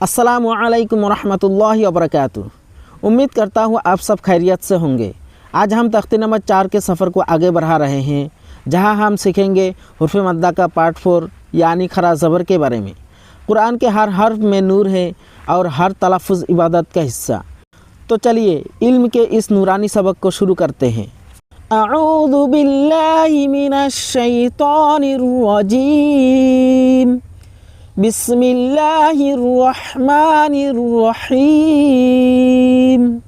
अस्सलामुअलैकुम वरहमतुल्लाहि वबरकातुहू। उम्मीद करता हूँ आप सब खैरियत से होंगे। आज हम तख्ती नंबर 4 के सफ़र को आगे बढ़ा रहे हैं, जहाँ हम सीखेंगे हुर्फ़ मद्दा का पार्ट 4 यानी खरा ज़बर के बारे में। कुरान के हर हर्फ में नूर है और हर तलफ़्फ़ुज़ इबादत का हिस्सा। तो चलिए इल्म के इस नूरानी सबक को शुरू करते हैं। अऊज़ु बिल्लाहि मिनश शैतानिर रजीम। बिस्मिल्लाहिर्रहमानिर्रहीम।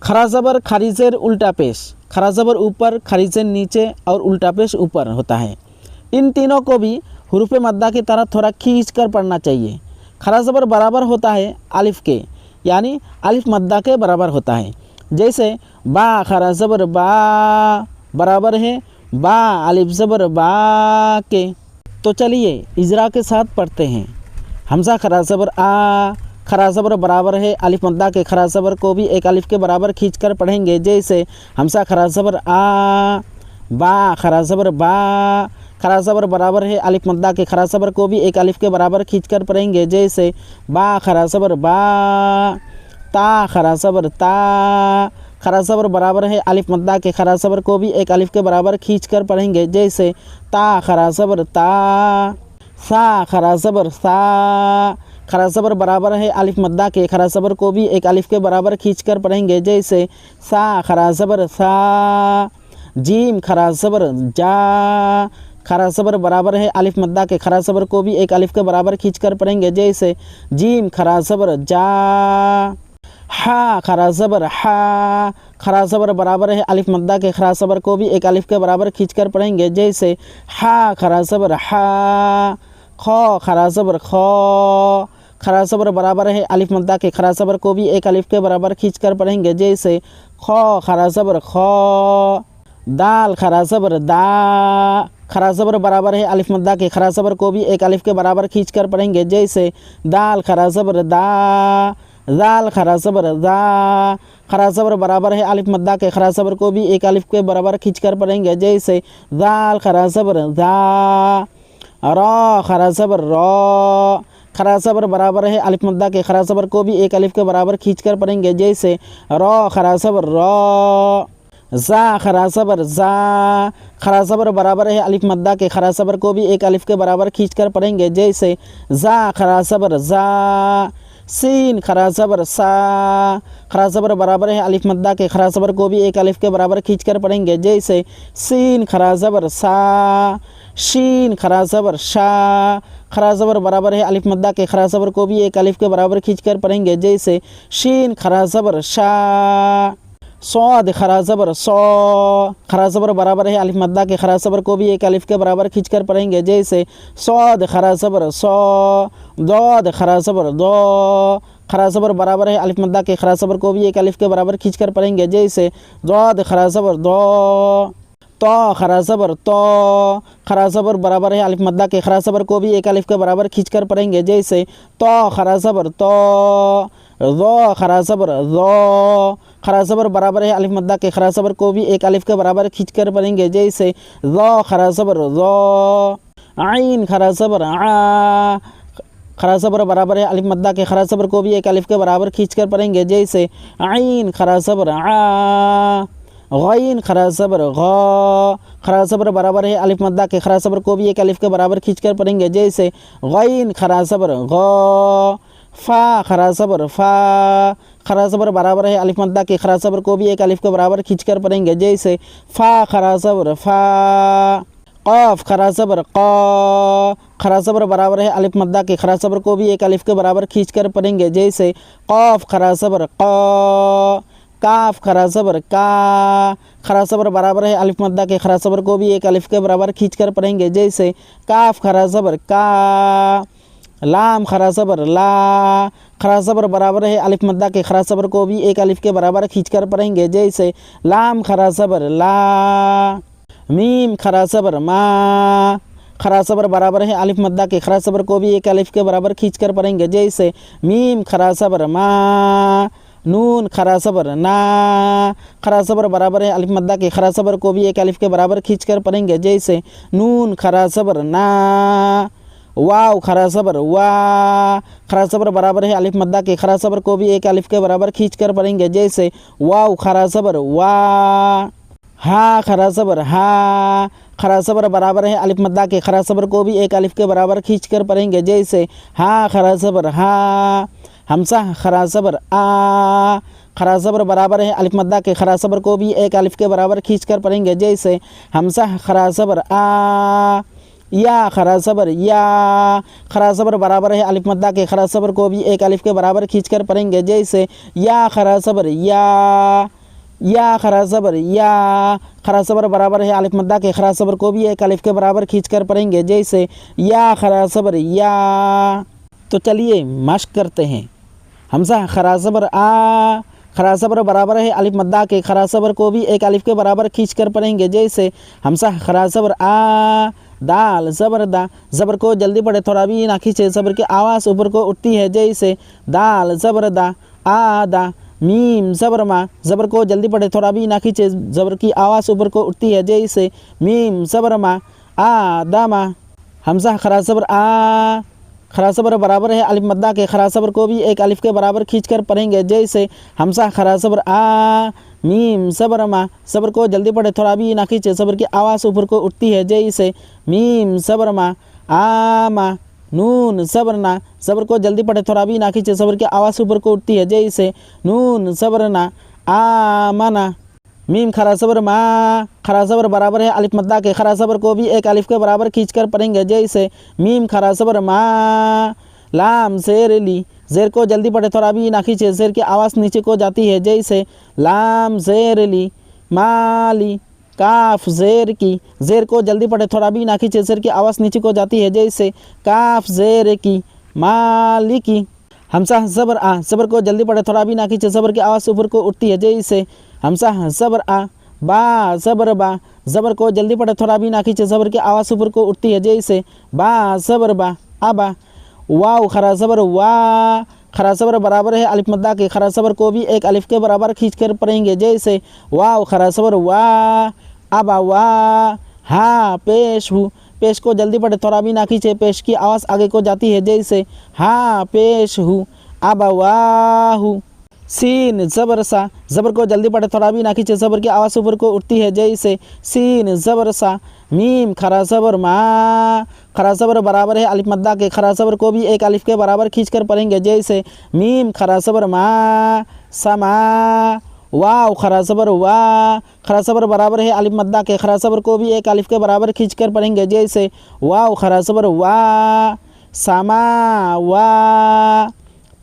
खरा ज़बर खरीज़ेर उल्टा पेश। खरा ज़बर ऊपर, खरीज़ेर नीचे और उल्टा पेश ऊपर होता है। इन तीनों को भी हुरूफ़ मद्दा की तरह थोड़ा खींच कर पढ़ना चाहिए। खरा ज़बर बराबर होता है अलिफ़ के, यानी अलिफ़ मद्दा के बराबर होता है। जैसे बा खरा ज़बर बा बराबर है बा अलिफ़ ज़बर बा के। तो चलिए इजरा के साथ पढ़ते हैं। हमज़ा खरा ज़बर आ, खरा ज़बर बराबर है अलिफ़ मद्दा के। खरा ज़बर को भी एक अलिफ़ के बराबर खींचकर पढ़ेंगे। जैसे हमज़ा खरा ज़बर आ, बा खरा ज़बर बा। खरा ज़बर बराबर है अलिफ़ मद्दा के। खरा ज़बर को भी एक अलिफ़ के बराबर खींचकर पढ़ेंगे। जैसे बा खरा ज़बर बा। ता खरा ज़बर ता। खरा ज़बर बराबर है अलिफ़ मद्दा के। खरा ज़बर को भी एक अलिफ़ के बराबर खींचकर पढ़ेंगे। जैसे ता खरा ज़बर ता। सा खरा ज़बर सा। खरा ज़बर बराबर है अलिफ़ मद्दा के। खरा ज़बर को भी एक अलिफ़ के बराबर खींचकर पढ़ेंगे। जैसे सा खरा ज़बर सा। जीम खरा ज़बर जा। खरा ज़बर बराबर है अलिफ़ मद्दा के। खरा ज़बर को भी एक अलिफ़ के बराबर खींचकर पढ़ेंगे। जैसे जीम खरा ज़बर जा। हा खरा ज़बर हा। खरा ज़बर बराबर है अलिफ़ मद्दा के। खरा ज़बर को भी एक अलिफ़ के बराबर खींचकर पढ़ेंगे। जैसे हा खरा ज़बर हा। खौ खरा ज़बर खौ। खरा ज़बर बराबर है अलिफ़ मद्दा के। खरा ज़बर को भी एक अलिफ़ के बराबर खींचकर पढ़ेंगे। जैसे खौ खरा ज़बर खौ। दाल खरा ज़बर दा। खरा ज़बर बराबर है अलिफ़ मद्दा के। खरा ज़बर को भी एक अलिफ़ के बराबर खींचकर पढ़ेंगे। जैसे दाल खरा ज़बर दा। ज़ाल खरा ज़बर ज़ा। खरा ज़बर बराबर है अलिफ़ मद्दा के। खरा ज़बर को भी एक अलिफ़ के बराबर खींचकर पढ़ेंगे। जैसे ज़ाल खरा ज़बर ज़ा। रौ खरा ज़बर रौ। खरा ज़बर बराबर है अलिफ़ मद्दा के। खरा ज़बर को भी एक अलिफ़ के बराबर खींचकर पढ़ेंगे। जैसे रौ खरा ज़बर रौ। ज़ा खरा ज़बर ज़ा। खरा ज़बर बराबर है अलिफ़ मद्दा के। खरा ज़बर को भी एक अलिफ़ के बराबर खींचकर पढ़ेंगे। जैसे ज़ा खरा ज़बर ज़ा। सीन खरा ज़बर सा। खरा ज़बर बराबर है अलिफ़ मद्दा के। खरा ज़बर को भी एक अलिफ़ के बराबर खींचकर पढ़ेंगे। जैसे सीन खरा ज़बर सा। शीन खरा ज़बर शा। खरा ज़बर बराबर है अलिफ़ मद्दा के। खरा ज़बर को भी एक अलिफ़ के बराबर खींचकर पढ़ेंगे। जैसे शीन खरा ज़बर शा। सौद खरा ज़बर सौ। खरा ज़बर बराबर है अलिफ़ मद्दा के। खरा ज़बर को भी एक अलिफ़ के बराबर खींचकर पढ़ेंगे। जैसे सौद खरा ज़बर सौ। दौद खरा ज़बर दौ। खरा ज़बर बराबर है अलिफ़ मद्दा के। खरा ज़बर को भी एक अलिफ़ के बराबर खींचकर पढ़ेंगे। जैसे दौद खरा ज़बर दौ। तो खरा ज़बर तो। खरा ज़बर बराबर है अलिफ़ मद्दा के। खरा ज़बर को भी एक अलिफ़ के बराबर खींचकर पढ़ेंगे। जैसे तो खरा ज़बर तो। ज़ो खरा ज़बर ज़ो। खरा ज़बर बराबर है अलिफ़ मद्दा के। खरा ज़बर को भी एक अलिफ़ के बराबर खींचकर पढ़ेंगे। जैसे ज़ो खरा ज़बर ज़ो। आइन खरा ज़बर आ। खरा ज़बर बराबर है अलिफ़ मद्दा के। खरा ज़बर को भी एक अलिफ़ के बराबर खींचकर पढ़ेंगे। जैसे आइन खरा ज़बर आ। गईन खरा ज़बर गौ। खरा ज़बर बराबर है अलिफ़ मद्दा के। खरा ज़बर को भी एक अलिफ़ के बराबर खींचकर पढ़ेंगे। जैसे गईन खरा ज़बर गौ। फ़ा खरा ज़बर फ़ा। खरा ज़बर बराबर है अलिफ़ मद्दा के। खरा ज़बर को भी एक अलिफ़ के बराबर खींचकर पढ़ेंगे। जैसे फ़ा खरा ज़बर फ़ा। क़ाफ़ खरा ज़बर क़ा। खरा ज़बर बराबर है अलिफ़ मद्दा के। खरा ज़बर को भी एक अलिफ़ के बराबर खींचकर पढ़ेंगे। जैसे क़ाफ़ खरा ज़बर क़ा। काफ़ खरा ज़बर का। खरा ज़बर बराबर है अलिफ़ मद्दा के। खरा ज़बर को भी एक अलिफ़ के बराबर खींचकर पढ़ेंगे। जैसे काफ़ खरा ज़बर का। लाम खरा ज़बर ला। खरा ज़बर बराबर है अलिफ़ मद्दा के। खरा ज़बर को भी एक अलिफ़ के बराबर खींचकर पढ़ेंगे। जैसे लाम खरा ज़बर ला। मीम खरा ज़बर मा। खरा ज़बर बराबर है अलिफ़ मद्दा के। खरा ज़बर को भी एक अलिफ़ के बराबर खींचकर पढ़ेंगे। जैसे मीम खरा ज़बर मा। नून खरा ज़बर ना। खरा ज़बर बराबर है अलिफ़ मद्दा के। खरा ज़बर को भी एक अलिफ़ के बराबर खींचकर पढ़ेंगे। जैसे नून खरा ज़बर ना। वाव खरा ज़बर वा, खरा ज़बर बराबर है अलिफ मद्दा के, खरा ज़बर को भी एक अलिफ के बराबर खींच कर पढ़ेंगे, जैसे वाव खरा ज़बर वा। हा खरा ज़बर हा, खरा ज़बर बराबर है अलिफ मद्दा के, खरा ज़बर को भी एक अलिफ के बराबर खींच कर पढ़ेंगे, जैसे हा खरा ज़बर हा। हमसा खरा ज़बर आ, खरा ज़बर बराबर है अलिफ मद्दा के, खरा ज़बर को भी एक अलिफ के बराबर खींच कर पढ़ेंगे, जैसे हमसा खरा ज़बर आ। या खरा ज़बर या, खरा ज़बर बराबर है अलिफ मद्दा के, खरा ज़बर को भी एक अलिफ के बराबर खींच कर पढ़ेंगे, जैसे या खरा ज़बर या। या खरा ज़बर या, खरा ज़बर बराबर है अलिफ मद्दा के, खरा ज़बर को भी एक अलिफ के बराबर खींच कर पढ़ेंगे, जैसे या खरा ज़बर या। तो चलिए मश्क करते हैं। हमज़ा खरा ज़बर आ, खरा ज़बर बराबर है अलिफ मद्दा के, खरा ज़बर को भी एक अलिफ के बराबर खींच कर पढ़ेंगे, जैसे हमज़ा खरा ज़बर आ। दाल ज़बर दा, ज़बर को जल्दी पढ़े, थोड़ा भी ना खींचे, ज़बर की आवाज़ ऊपर को उठती है, जैसे दाल ज़बर दा आ दा। मीम ज़बर मा, ज़बर को जल्दी पढ़े, थोड़ा भी ना खींचे, ज़बर की आवाज़ ऊपर को उठती है, जैसे मीम ज़बर मा आ दा मा। हमज़ा खरा ज़बर आ, खरा ज़बर बराबर है अलिफ मद्दा के, खरा ज़बर को भी एक अलिफ के बराबर खींच कर पढ़ेंगे, जैसे हमज़ा खरा ज़बर आ। मीम ज़बर मा, ज़बर को जल्दी पढ़े, थोड़ा भी ना खींचे, ज़बर की आवाज़ ऊपर को उठती है, जैसे मीम ज़बर मा आ मा। नून ज़बर ना, ज़बर को जल्दी पढ़े, थोड़ा भी ना खींचे, ज़बर की आवाज़ ऊपर को उठती है, जैसे नून ज़बर ना आ मना। मीम खरा ज़बर मा, खरा ज़बर बराबर है अलिफ मद्दा के, खरा ज़बर को भी एक अलिफ के बराबर खींच कर पढ़ेंगे, जैसे मीम खरा ज़बर मा। लाम ज़ेर ली, ज़ेर को जल्दी पढ़े, थोड़ा भी ना खींचे, ज़ेर की आवाज़ नीचे को जाती है, जैसे लाम ज़ेर ली माली। काफ ज़ेर की, ज़ेर को जल्दी पढ़े, थोड़ा भी ना खींचे, ज़ेर की आवाज़ नीचे को जाती है, जैसे काफ ज़ेर की मालिकी। हमसा ज़बर आ, ज़बर को जल्दी पढ़े, थोड़ा भी ना खींचे, ज़बर की आवाज़ ऊपर को उठती है, जैसे हमसा ज़बर आ। बा ज़बर बा, ज़बर को जल्दी पढ़े, थोड़ा भी ना खींचे, ज़बर की आवाज़ ऊपर को उठती है, जैसे बा ज़बर बा आबा। वाव खरा ज़बर वा, खरा ज़बर बराबर है अलिफ मद्दा के, खरा ज़बर को भी एक अलिफ के बराबर खींच कर पढ़ेंगे, जैसे वाव खरा ज़बर वा आबा वा। हा पेश हूँ, पेश को जल्दी पढ़े, थोड़ा भी ना खींचे, पेश की आवाज़ आगे को जाती है, जैसे हा पेश हूँ आबा वाहू। सीन ज़बर सा, ज़बर को जल्दी पढ़े, थोड़ा भी ना खींचे, ज़बर की आवाज़ ऊपर को उठती है, जैसे सीन ज़बर सा। मीम खरा ज़बर मा, खरा ज़बर बराबर है अलिफ मद्दा के, खरा ज़बर को भी एक अलिफ के बराबर खींच कर पढ़ेंगे, जैसे मीम खरा ज़बर मा समा। वाव खरा ज़बर वा, खरा ज़बर बराबर है अलिफ मद्दा के, खरा ज़बर को भी एक अलिफ के बराबर खींच कर पढ़ेंगे, जैसे वाव खरा ज़बर वा समा वा।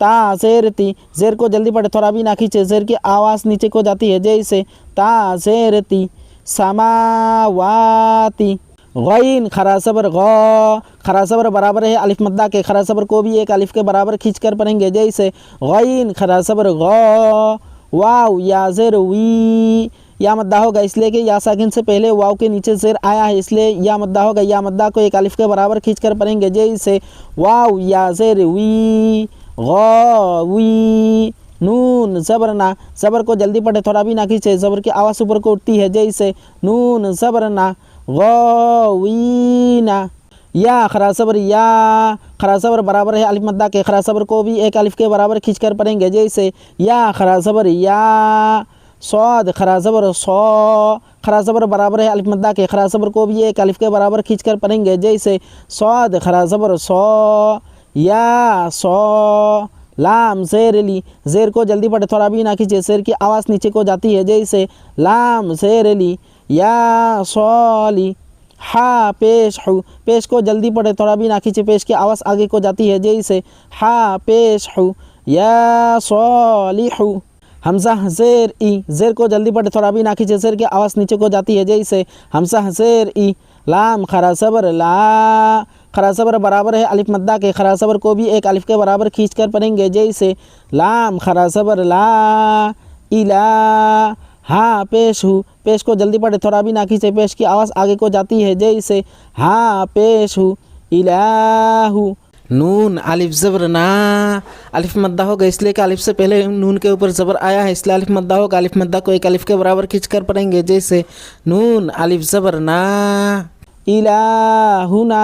ता ज़ेर ती, ज़ेर को जल्दी पढ़े, थोड़ा भी ना खींचे, ज़ेर की आवाज़ नीचे को जाती है, जैसे ता ज़ेर ती समावाती। गईन खरा ज़बर गौ, खरा ज़बर बराबर है अलिफ मद्दा के, खरा ज़बर को भी एक अलिफ के बराबर खींच कर पढ़ेंगे, जैसे गईन खरा ज़बर गौ। वाव या ज़ेर वी, या मद्दा होगा इसलिए कि या साकिन से पहले वाव के नीचे ज़ेर आया है, इसलिए या मद्दा होगा, या मद्दा को एक अलिफ के बराबर खींच कर पढ़ेंगे, जैसे वाव या ज़ेर वी गौवी। नून ज़बर ना, ज़बर को जल्दी पढ़े, थोड़ा भी ना खींचे, ज़बर की आवाज़ ऊपर को उठती है, जैसे नून ज़बर ना गौवीना। या खरा ज़बर या, खरा ज़बर बराबर है अलिफ मद्दा के, खरा ज़बर को भी एक अलिफ के बराबर खींच कर पढ़ेंगे, जैसे या खरा ज़बर या। सौद खरा ज़बर सौ, खरा ज़बर बराबर है अलिफ मद्दा के, खरा ज़बर को भी एक अलिफ के बराबर खींच कर पढ़ेंगे, जैसे सौद खरा ज़बर सौ या सौ। लाम ज़ेर ली, ज़ेर को जल्दी पढ़े, थोड़ा भी ना खींचे, ज़ेर की आवाज़ नीचे को जाती है, जैसे लाम ज़ेर ली या सौली। हा पेश हूँ, पेश को जल्दी पढ़े, थोड़ा भी ना खींचे, पेश की आवाज़ आगे को जाती है, जैसे हा पेश हूँ या सौलिहू। हमज़ा ज़ेर ई, ज़ेर को जल्दी पढ़े, थोड़ा भी ना खींचे, ज़ेर की आवाज़ नीचे को जाती है, जैसे हमज़ा ज़ेर ई। लाम खरा ज़बर ला, खरा ज़बर बराबर है अलिफ मद्दा के, खरा ज़बर को भी एक अलिफ के बराबर खींच कर पढ़ेंगे, जैसे लाम खरा ज़बर ला इला। हाँ पेश हूँ, पेश को जल्दी पढ़े, थोड़ा भी ना खींचे, पेश की आवाज़ आगे को जाती है, जैसे हाँ पेश हूँ इलाहू। नून अलिफ ज़बर ना, अलिफ मद्दा होगा इसलिए कि अलिफ से पहले नून के ऊपर ज़बर आया है, इसलिए अलिफ मद्दा होगा, अलिफ मद्दा को एक अलिफ के बराबर खींच कर पढ़ेंगे, जैसे नून अलिफ ज़बर ना इलाहुना।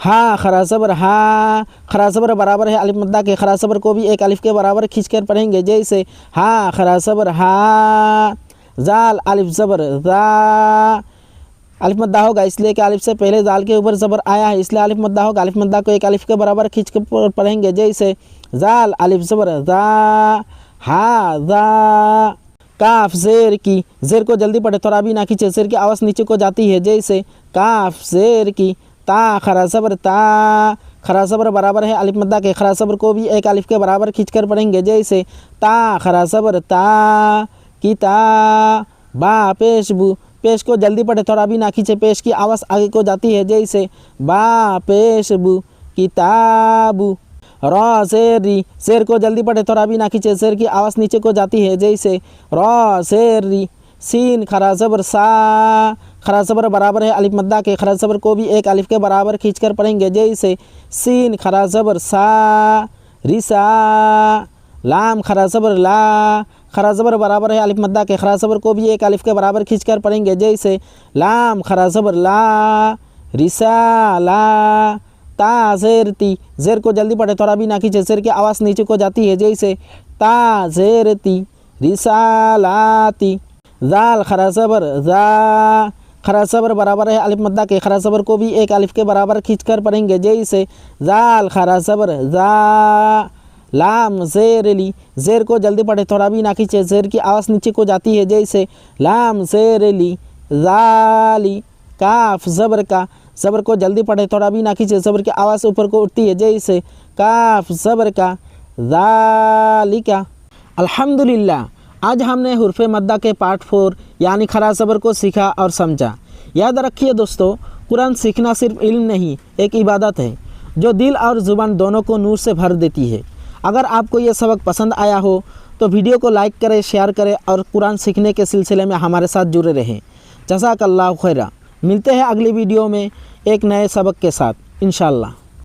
हा खरा ज़बर हा, खरा ज़बर बराबर है अलिफ मद्दा के, खरा ज़बर को भी एक अलिफ के बराबर खींचकर पढ़ेंगे, जैसे हा खरा ज़बर हा, जाल अलिफ ज़बर ज़ा, अलिफ मद्दा होगा इसलिए कि अलिफ से पहले जाल के ऊपर ज़बर आया है, इसलिए अलिफ मद्दा होगा। अलिफ मद्दा को एक अलिफ के बराबर खींच कर पढ़ेंगे, जैसे जाल अलिफ ज़बर ज़ा, हा ज़ा। काफ ज़ेर की, ज़ेर को जल्दी पढ़े, थोड़ा भी ना खींचे, ज़ेर की आवाज़ नीचे को जाती है, जैसे काफ ज़ेर की, ता खरा ज़बर ता, खरा ज़बर बराबर है अलिफ मद्दा के, खरा ज़बर को भी एक अलिफ के बराबर खींचकर पढ़ेंगे, जैसे ता खरा ज़बर ता, किता। बा पेश बू, पेश को जल्दी पढ़े, थोड़ा भी ना खींचे, पेश की आवाज़ आगे को जाती है, जैसे बा पेश बू, किताबू। रॉ ज़ेर री, ज़ेर को जल्दी पढ़े, थोड़ा भी ना खींचे, ज़ेर की आवाज़ नीचे को जाती है, जैसे रॉ ज़ेर री। सीन खरा ज़बर सा, खरा ज़बर बराबर है अलिफ मद्दा के, खरा ज़बर को भी एक अलिफ के बराबर खींचकर पढ़ेंगे, जैसे सीन खरा ज़बर सा, रिसा। लाम खरा ज़बर ला, खरा ज़बर बराबर है अलिफ मद्दा के, खरा ज़बर को भी एक अलिफ के बराबर खींचकर पढ़ेंगे, जैसे लाम खरा ज़बर ला, रिसा ला। ता ज़ेर ती, ज़ेर को जल्दी पढ़े, थोड़ा भी ना खींचे, ज़ेर की आवाज़ नीचे को जाती है, जैसे ता ज़ेर ती, रिसालाती। ज़ाल खरा ज़बर ज़ा, खरा ज़बर बराबर है अलिफ मद्दा के, खरा ज़बर को भी एक अलिफ के बराबर खींचकर पढ़ेंगे, जैसे ज़ाल खरा ज़बर ज़ा। लाम ज़ेर ली, ज़ेर को जल्दी पढ़े, थोड़ा भी ना खींचे, ज़ेर की आवाज़ नीचे को जाती है, जैसे लाम ज़ेर ली, ज़ाली। काफ ज़बर का, ज़बर को जल्दी पढ़े, थोड़ा भी ना खींचे, ज़बर की आवाज़ ऊपर को उठती है, जैसे काफ ज़बर का, ज़ालिका। अल्हम्दुलिल्लाह, आज हमने हुर्फ़ मद्दा के पार्ट 4 यानी खरा ज़बर को सीखा और समझा। याद रखिए दोस्तों, कुरान सीखना सिर्फ इल्म नहीं, एक इबादत है जो दिल और ज़ुबान दोनों को नूर से भर देती है। अगर आपको ये सबक पसंद आया हो तो वीडियो को लाइक करें, शेयर करें और कुरान सीखने के सिलसिले में हमारे साथ जुड़े रहें। जज़ाकल्लाहु खैरा। मिलते हैं अगली वीडियो में एक नए सबक के साथ इंशाअल्लाह।